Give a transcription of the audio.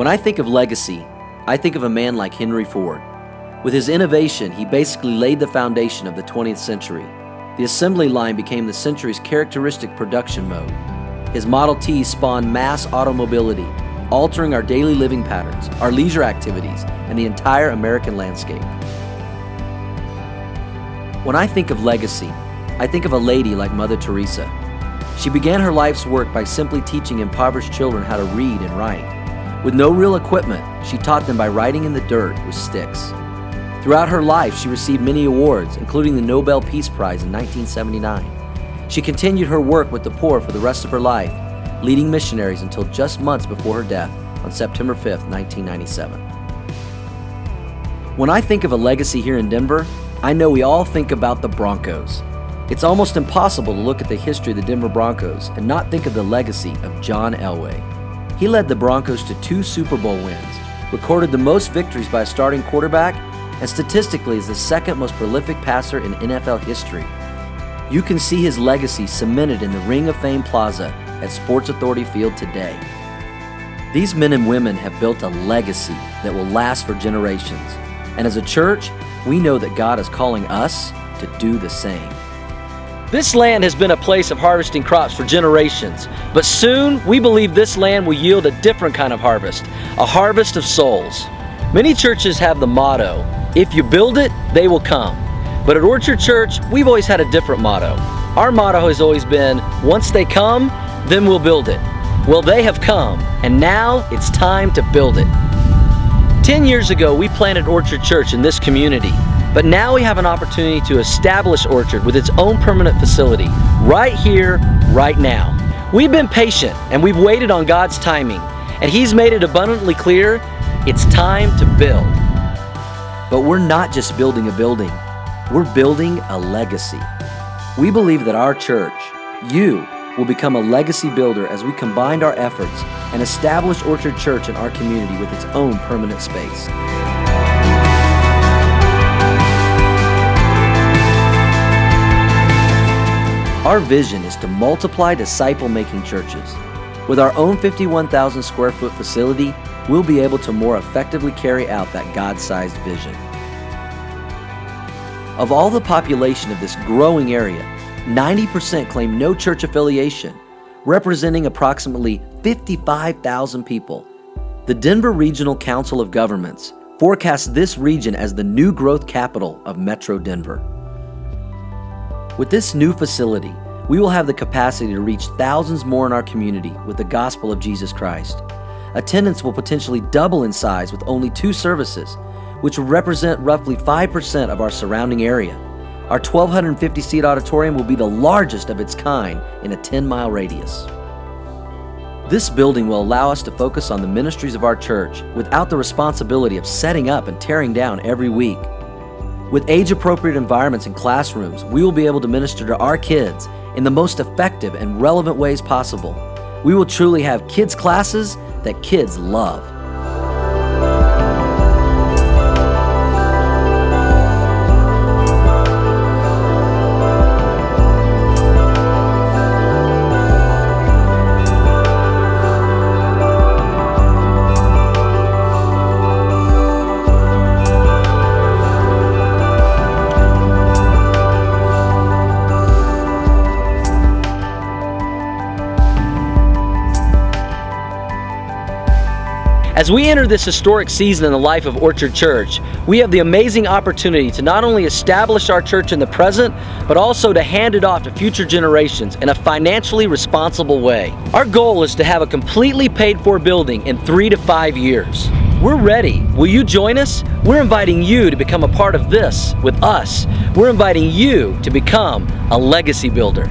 When I think of legacy, I think of a man like Henry Ford. With his innovation, he basically laid the foundation of the 20th century. The assembly line became the century's characteristic production mode. His Model T spawned mass automobility, altering our daily living patterns, our leisure activities, and the entire American landscape. When I think of legacy, I think of a lady like Mother Teresa. She began her life's work by simply teaching impoverished children how to read and write. With no real equipment, she taught them by writing in the dirt with sticks. Throughout her life, she received many awards, including the Nobel Peace Prize in 1979. She continued her work with the poor for the rest of her life, leading missionaries until just months before her death on September 5, 1997. When I think of a legacy here in Denver, I know we all think about the Broncos. It's almost impossible to look at the history of the Denver Broncos and not think of the legacy of John Elway. He led the Broncos to 2 Super Bowl wins, recorded the most victories by a starting quarterback, and statistically is the second most prolific passer in NFL history. You can see his legacy cemented in the Ring of Fame Plaza at Sports Authority Field today. These men and women have built a legacy that will last for generations. And as a church, we know that God is calling us to do the same. This land has been a place of harvesting crops for generations, but soon we believe this land will yield a different kind of harvest, a harvest of souls. Many churches have the motto, if you build it, they will come. But at Orchard Church, we've always had a different motto. Our motto has always been, once they come, then we'll build it. Well, they have come, and now it's time to build it. 10 years ago, we planted Orchard Church in this community. But now we have an opportunity to establish Orchard with its own permanent facility, right here, right now. We've been patient and we've waited on God's timing, and He's made it abundantly clear it's time to build. But we're not just building a building, we're building a legacy. We believe that our church, you, will become a legacy builder as we combine our efforts and establish Orchard Church in our community with its own permanent space. Our vision is to multiply disciple-making churches. With our own 51,000 square foot facility, we'll be able to more effectively carry out that God-sized vision. Of all the population of this growing area, 90% claim no church affiliation, representing approximately 55,000 people. The Denver Regional Council of Governments forecasts this region as the new growth capital of Metro Denver. With this new facility, we will have the capacity to reach thousands more in our community with the gospel of Jesus Christ. Attendance will potentially double in size with only 2 services, which will represent roughly 5% of our surrounding area. Our 1,250-seat auditorium will be the largest of its kind in a 10-mile radius. This building will allow us to focus on the ministries of our church without the responsibility of setting up and tearing down every week. With age-appropriate environments and classrooms, we will be able to minister to our kids in the most effective and relevant ways possible. We will truly have kids' classes that kids love. As we enter this historic season in the life of Orchard Church, we have the amazing opportunity to not only establish our church in the present, but also to hand it off to future generations in a financially responsible way. Our goal is to have a completely paid-for building in 3 to 5 years. We're ready. Will you join us? We're inviting you to become a part of this with us. We're inviting you to become a legacy builder.